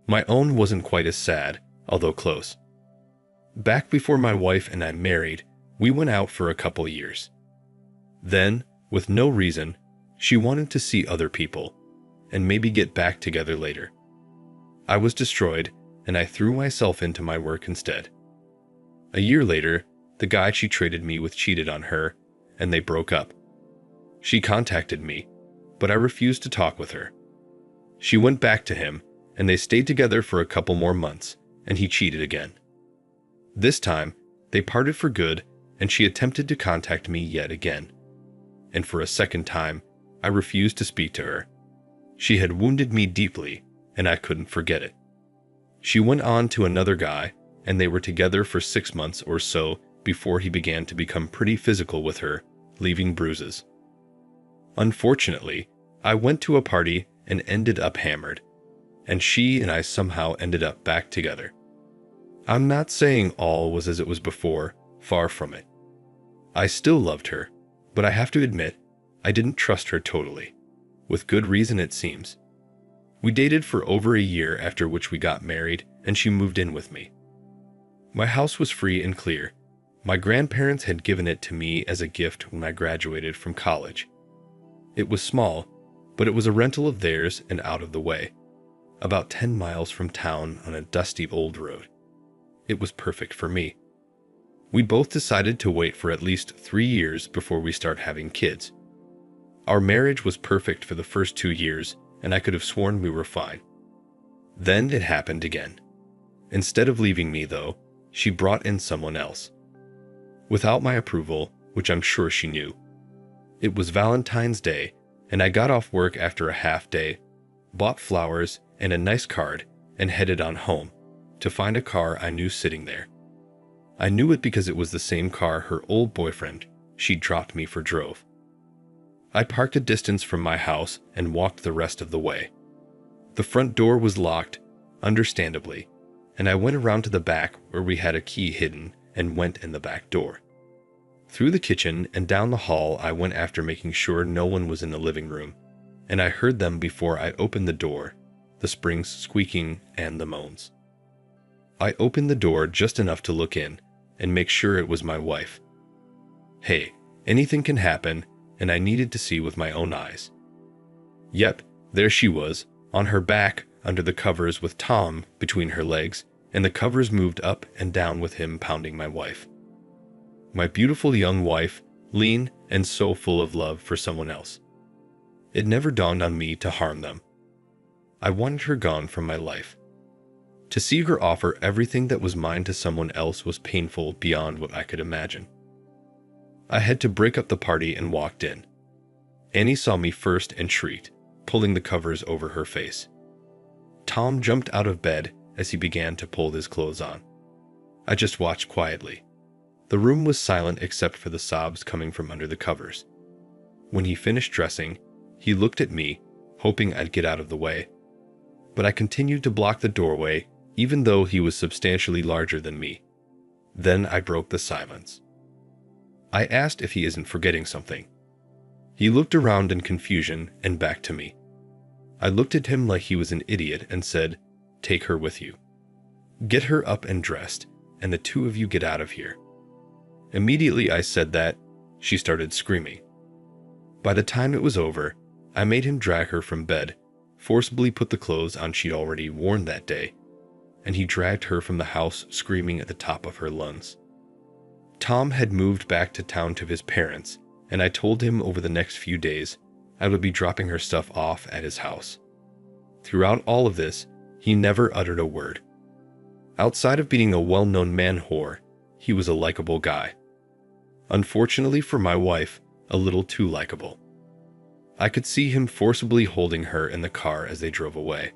My own wasn't quite as sad, although close. Back before my wife and I married, we went out for a couple years. Then, with no reason, she wanted to see other people, and maybe get back together later. I was destroyed, and I threw myself into my work instead. A year later, the guy she traded me with cheated on her, and they broke up. She contacted me, but I refused to talk with her. She went back to him, and they stayed together for a couple more months, and he cheated again. This time, they parted for good, and she attempted to contact me yet again. And for a second time, I refused to speak to her. She had wounded me deeply, and I couldn't forget it. She went on to another guy, and they were together for 6 months or so before he began to become pretty physical with her, leaving bruises. Unfortunately, I went to a party and ended up hammered, and she and I somehow ended up back together. I'm not saying all was as it was before, far from it. I still loved her, but I have to admit, I didn't trust her totally. With good reason, it seems. We dated for over a year, after which we got married, and she moved in with me. My house was free and clear. My grandparents had given it to me as a gift when I graduated from college. It was small, but it was a rental of theirs and out of the way, about 10 miles from town on a dusty old road. It was perfect for me. We both decided to wait for at least 3 years before we start having kids. Our marriage was perfect for the first 2 years, and I could have sworn we were fine. Then it happened again. Instead of leaving me, though, she brought in someone else. Without my approval, which I'm sure she knew. It was Valentine's Day, and I got off work after a half day, bought flowers and a nice card, and headed on home to find a car I knew sitting there. I knew it because it was the same car her old boyfriend she dropped me for drove. I parked a distance from my house and walked the rest of the way. The front door was locked, understandably, and I went around to the back where we had a key hidden and went in the back door. Through the kitchen and down the hall I went after making sure no one was in the living room, and I heard them before I opened the door, the springs squeaking and the moans. I opened the door just enough to look in and make sure it was my wife. Hey, anything can happen, and I needed to see with my own eyes. Yep, there she was, on her back under the covers with Tom between her legs, and the covers moved up and down with him pounding my wife. My beautiful young wife, lean and so full of love for someone else. It never dawned on me to harm them. I wanted her gone from my life. To see her offer everything that was mine to someone else was painful beyond what I could imagine. I had to break up the party and walked in. Annie saw me first and shrieked, pulling the covers over her face. Tom jumped out of bed as he began to pull his clothes on. I just watched quietly. The room was silent except for the sobs coming from under the covers. When he finished dressing, he looked at me, hoping I'd get out of the way. But I continued to block the doorway, even though he was substantially larger than me. Then I broke the silence. I asked if he isn't forgetting something. He looked around in confusion and back to me. I looked at him like he was an idiot and said, "Take her with you. Get her up and dressed, and the two of you get out of here." Immediately I said that, she started screaming. By the time it was over, I made him drag her from bed, forcibly put the clothes on she'd already worn that day, and he dragged her from the house screaming at the top of her lungs. Tom had moved back to town to his parents, and I told him over the next few days I would be dropping her stuff off at his house. Throughout all of this, he never uttered a word. Outside of being a well-known man whore, he was a likable guy. Unfortunately for my wife, a little too likable. I could see him forcibly holding her in the car as they drove away.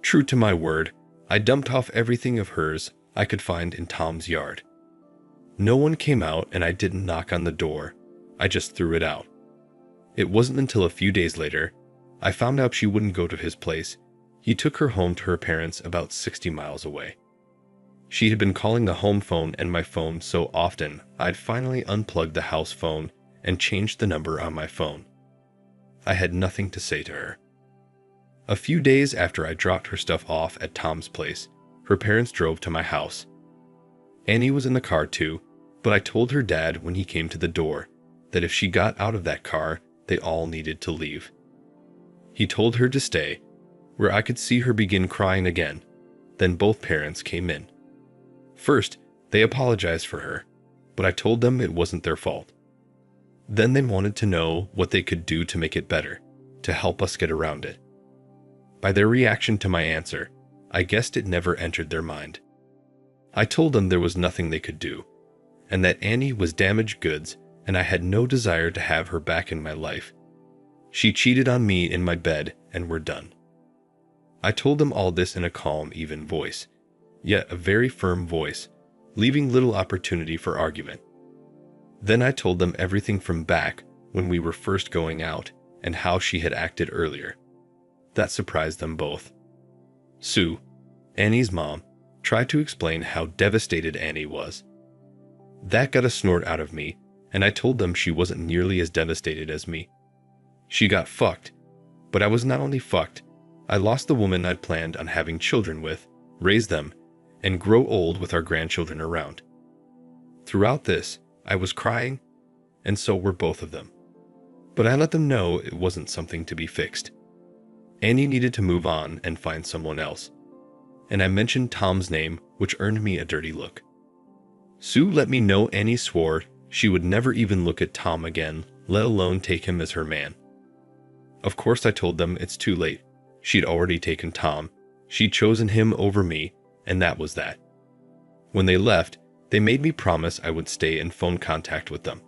True to my word, I dumped off everything of hers I could find in Tom's yard. No one came out and I didn't knock on the door, I just threw it out. It wasn't until a few days later, I found out she wouldn't go to his place. He took her home to her parents about 60 miles away. She had been calling the home phone and my phone so often, I'd finally unplugged the house phone and changed the number on my phone. I had nothing to say to her. A few days after I dropped her stuff off at Tom's place, her parents drove to my house. Annie was in the car too, but I told her dad when he came to the door that if she got out of that car, they all needed to leave. He told her to stay, where I could see her begin crying again. Then both parents came in. First, they apologized for her, but I told them it wasn't their fault. Then they wanted to know what they could do to make it better, to help us get around it. By their reaction to my answer, I guessed it never entered their mind. I told them there was nothing they could do, and that Annie was damaged goods and I had no desire to have her back in my life. She cheated on me in my bed and we're done. I told them all this in a calm, even voice, yet a very firm voice, leaving little opportunity for argument. Then I told them everything from back when we were first going out and how she had acted earlier. That surprised them both. Sue, Annie's mom, tried to explain how devastated Annie was. That got a snort out of me, and I told them she wasn't nearly as devastated as me. She got fucked, but I was not only fucked, I lost the woman I'd planned on having children with, raise them, and grow old with our grandchildren around. Throughout this, I was crying, and so were both of them. But I let them know it wasn't something to be fixed. Annie needed to move on and find someone else. And I mentioned Tom's name, which earned me a dirty look. Sue let me know Annie swore she would never even look at Tom again, let alone take him as her man. Of course I told them it's too late. She'd already taken Tom, she'd chosen him over me, and that was that. When they left, they made me promise I would stay in phone contact with them.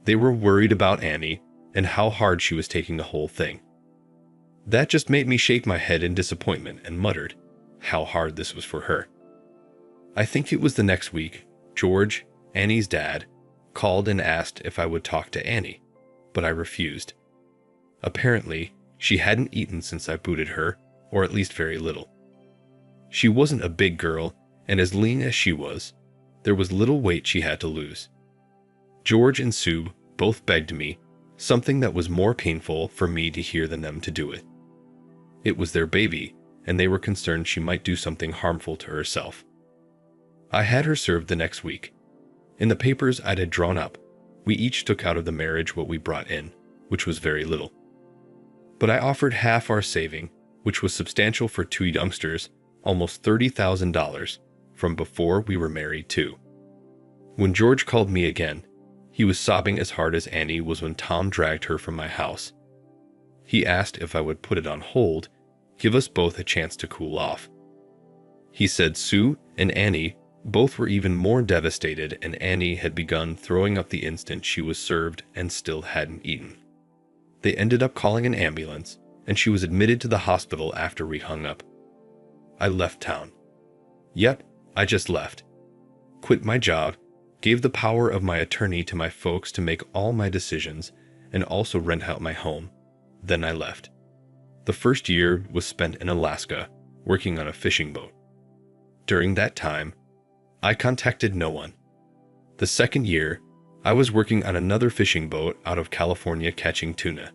They were worried about Annie and how hard she was taking the whole thing. That just made me shake my head in disappointment and muttered how hard this was for her. I think it was the next week, George, Annie's dad, called and asked if I would talk to Annie, but I refused. Apparently, she hadn't eaten since I booted her, or at least very little. She wasn't a big girl, and as lean as she was, there was little weight she had to lose. George and Sue both begged me, something that was more painful for me to hear than them to do it. It was their baby, and they were concerned she might do something harmful to herself. I had her served the next week. In the papers I had drawn up, we each took out of the marriage what we brought in, which was very little. But I offered half our saving, which was substantial for two youngsters, almost $30,000, from before we were married too. When George called me again, he was sobbing as hard as Annie was when Tom dragged her from my house. He asked if I would put it on hold, give us both a chance to cool off. He said Sue and Annie both were even more devastated, and Annie had begun throwing up the instant she was served and still hadn't eaten. They ended up calling an ambulance, and she was admitted to the hospital after we hung up. I left town. Yep, I just left. Quit my job, gave the power of my attorney to my folks to make all my decisions, and also rent out my home. Then I left. The first year was spent in Alaska, working on a fishing boat. During that time, I contacted no one. The second year, I was working on another fishing boat out of California catching tuna.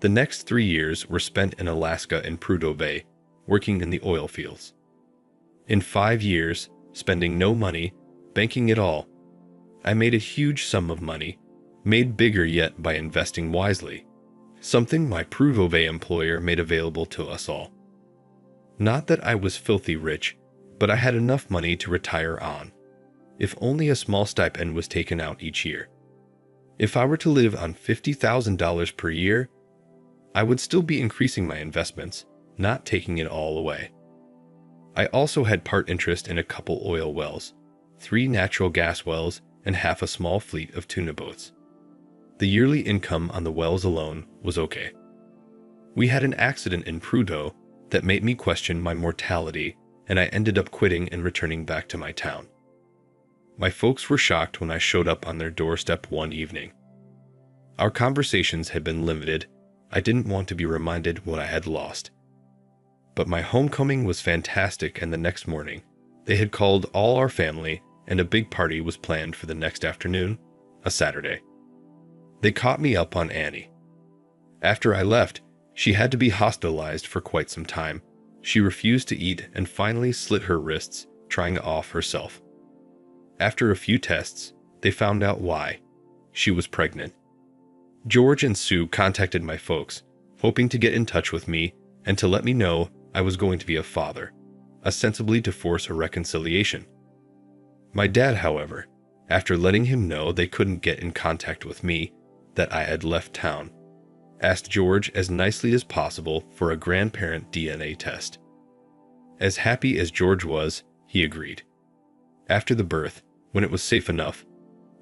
The next 3 years were spent in Alaska in Prudhoe Bay, working in the oil fields. In 5 years, spending no money, banking it all, I made a huge sum of money, made bigger yet by investing wisely, something my Prudhoe Bay employer made available to us all. Not that I was filthy rich, but I had enough money to retire on, if only a small stipend was taken out each year. If I were to live on $50,000 per year, I would still be increasing my investments, not taking it all away. I also had part interest in a couple oil wells, 3 natural gas wells, and half a small fleet of tuna boats. The yearly income on the wells alone was okay. We had an accident in Prudhoe that made me question my mortality, and I ended up quitting and returning back to my town. My folks were shocked when I showed up on their doorstep one evening. Our conversations had been limited. I didn't want to be reminded what I had lost. But my homecoming was fantastic, and the next morning, they had called all our family, and a big party was planned for the next afternoon, a Saturday. They caught me up on Annie. After I left, She had to be hospitalized for quite some time. She refused to eat and finally slit her wrists trying to off herself. After a few tests, they found out why. She was pregnant. George and Sue contacted my folks, hoping to get in touch with me and to let me know I was going to be a father, ostensibly to force a reconciliation. My dad, however, after letting him know they couldn't get in contact with me, that I had left town, asked George as nicely as possible for a grandparent DNA test. As happy as George was, he agreed. After the birth, when it was safe enough,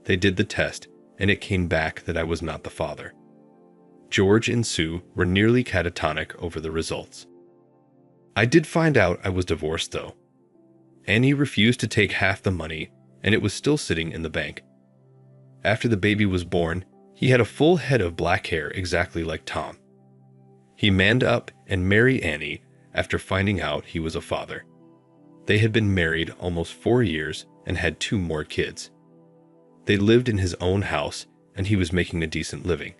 they did the test and it came back that I was not the father. George and Sue were nearly catatonic over the results. I did find out I was divorced though. Annie refused to take half the money and it was still sitting in the bank. After the baby was born, he had a full head of black hair exactly like Tom. He manned up and married Annie after finding out he was a father. They had been married almost 4 years and had 2 more kids. They lived in his own house and he was making a decent living.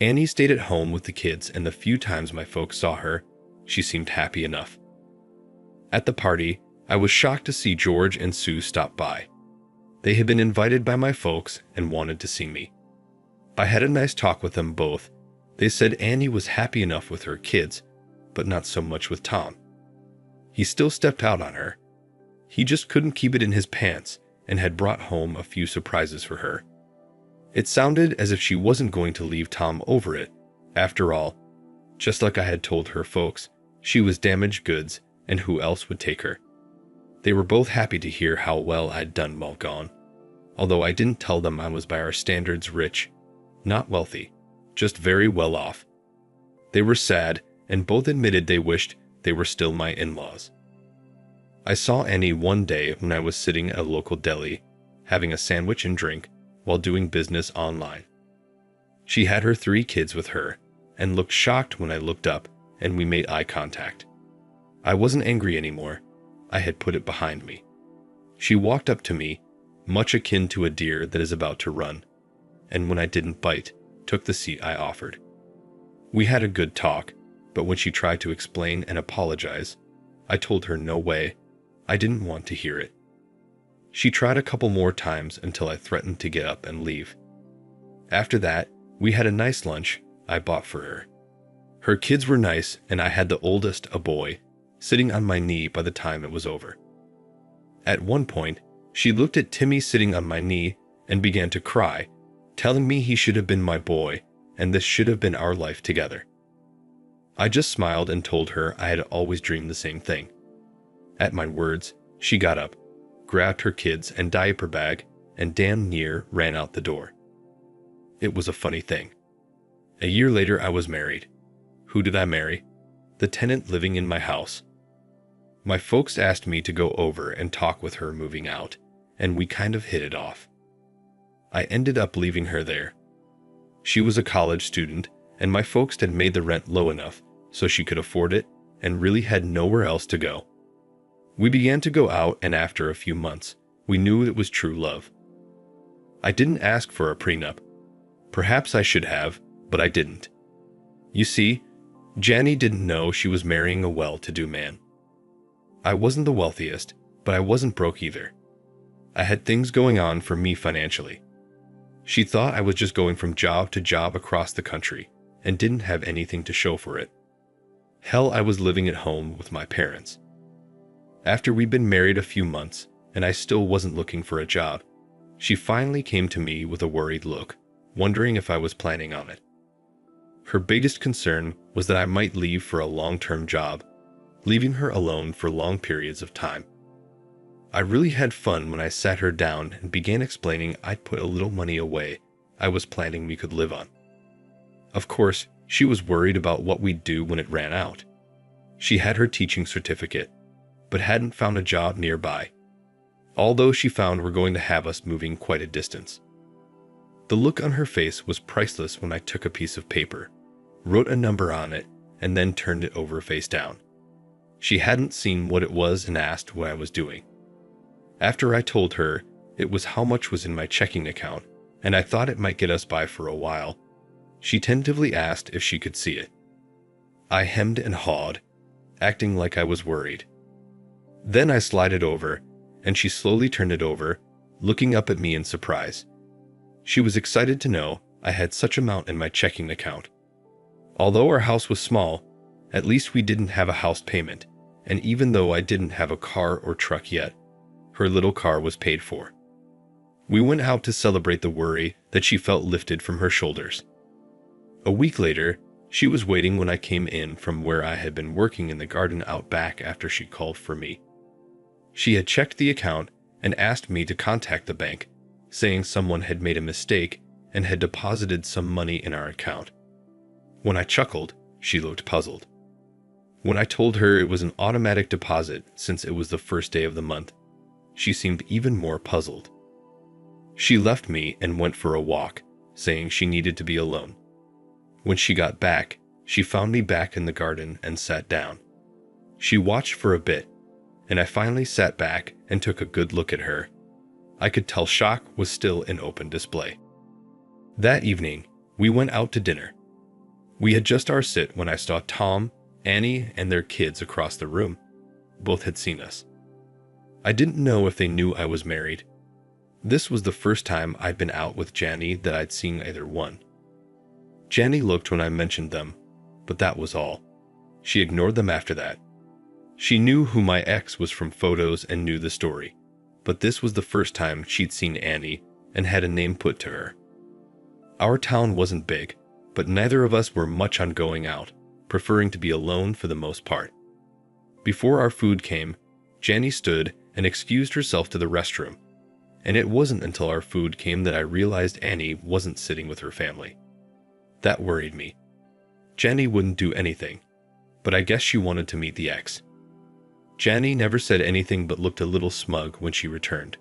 Annie stayed at home with the kids and the few times my folks saw her, she seemed happy enough. At the party, I was shocked to see George and Sue stop by. They had been invited by my folks and wanted to see me. I had a nice talk with them both. They said Annie was happy enough with her kids, but not so much with Tom. He still stepped out on her. He just couldn't keep it in his pants and had brought home a few surprises for her. It sounded as if she wasn't going to leave Tom over it. After all, just like I had told her folks, she was damaged goods and who else would take her? They were both happy to hear how well I'd done while gone, although I didn't tell them I was by our standards rich, not wealthy, just very well off. They were sad and both admitted they wished they were still my in-laws. I saw Annie one day when I was sitting at a local deli, having a sandwich and drink while doing business online. She had her 3 kids with her and looked shocked when I looked up and we made eye contact. I wasn't angry anymore. I had put it behind me. She walked up to me, much akin to a deer that is about to run, and when I didn't bite, took the seat I offered. We had a good talk, but when she tried to explain and apologize, I told her no way. I didn't want to hear it. She tried a couple more times until I threatened to get up and leave. After that, we had a nice lunch I bought for her. Her kids were nice, and I had the oldest, a boy, sitting on my knee by the time it was over. At one point, she looked at Timmy sitting on my knee and began to cry, telling me he should have been my boy and this should have been our life together. I just smiled and told her I had always dreamed the same thing. At my words, she got up, grabbed her kids and diaper bag, and damn near ran out the door. It was a funny thing. A year later, I was married. Who did I marry? The tenant living in my house. My folks asked me to go over and talk with her moving out, and we kind of hit it off. I ended up leaving her there. She was a college student, and my folks had made the rent low enough so she could afford it and really had nowhere else to go. We began to go out, and after a few months, we knew it was true love. I didn't ask for a prenup. Perhaps I should have, but I didn't. You see, Janny didn't know she was marrying a well-to-do man. I wasn't the wealthiest, but I wasn't broke either. I had things going on for me financially. She thought I was just going from job to job across the country and didn't have anything to show for it. Hell, I was living at home with my parents. After we'd been married a few months and I still wasn't looking for a job, she finally came to me with a worried look, wondering if I was planning on it. Her biggest concern was that I might leave for a long-term job, leaving her alone for long periods of time. I really had fun when I sat her down and began explaining I'd put a little money away I was planning we could live on. Of course, she was worried about what we'd do when it ran out. She had her teaching certificate, but hadn't found a job nearby, although she found we're going to have us moving quite a distance. The look on her face was priceless when I took a piece of paper, wrote a number on it, and then turned it over face down. She hadn't seen what it was and asked what I was doing. After I told her it was how much was in my checking account, and I thought it might get us by for a while, she tentatively asked if she could see it. I hemmed and hawed, acting like I was worried. Then I slid it over, and she slowly turned it over, looking up at me in surprise. She was excited to know I had such amount in my checking account. Although our house was small, at least we didn't have a house payment, and even though I didn't have a car or truck yet, her little car was paid for. We went out to celebrate the worry that she felt lifted from her shoulders. A week later, she was waiting when I came in from where I had been working in the garden out back after she called for me. She had checked the account and asked me to contact the bank, saying someone had made a mistake and had deposited some money in our account. When I chuckled, she looked puzzled. When I told her it was an automatic deposit since it was the first day of the month, she seemed even more puzzled. She left me and went for a walk, saying she needed to be alone. When she got back, she found me back in the garden and sat down. She watched for a bit, and I finally sat back and took a good look at her. I could tell shock was still in open display. That evening, we went out to dinner. We had just our sit when I saw Tom, Annie, and their kids across the room. Both had seen us. I didn't know if they knew I was married. This was the first time I'd been out with Janny that I'd seen either one. Janny looked when I mentioned them, but that was all. She ignored them after that. She knew who my ex was from photos and knew the story, but this was the first time she'd seen Annie and had a name put to her. Our town wasn't big, but neither of us were much on going out, preferring to be alone for the most part. Before our food came, Janny stood and excused herself to the restroom, and it wasn't until our food came that I realized Annie wasn't sitting with her family. That worried me. Janny wouldn't do anything, but I guess she wanted to meet the ex. Janny never said anything but looked a little smug when she returned.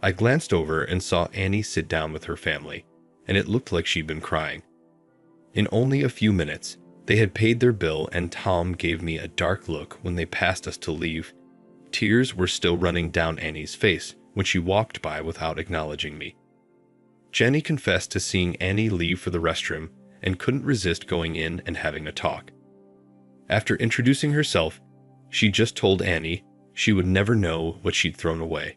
I glanced over and saw Annie sit down with her family, and it looked like she'd been crying. In only a few minutes, they had paid their bill and Tom gave me a dark look when they passed us to leave. Tears were still running down Annie's face when she walked by without acknowledging me. Janny confessed to seeing Annie leave for the restroom and couldn't resist going in and having a talk. After introducing herself, she just told Annie she would never know what she'd thrown away.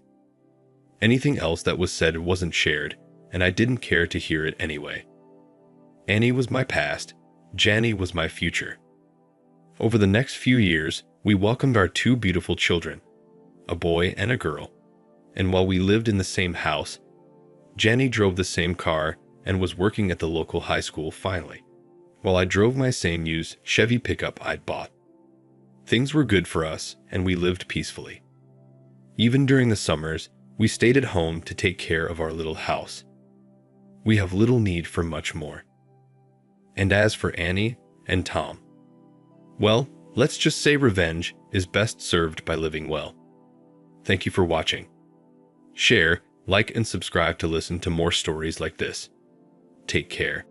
Anything else that was said wasn't shared, and I didn't care to hear it anyway. Annie was my past, Janny was my future. Over the next few years, we welcomed our two beautiful children, a boy and a girl, and while we lived in the same house, Janny drove the same car and was working at the local high school finally, while I drove my same used Chevy pickup I'd bought. Things were good for us, and we lived peacefully. Even during the summers, we stayed at home to take care of our little house. We have little need for much more. And as for Annie and Tom, well, let's just say revenge is best served by living well. Thank you for watching. Share, like, and subscribe to listen to more stories like this. Take care.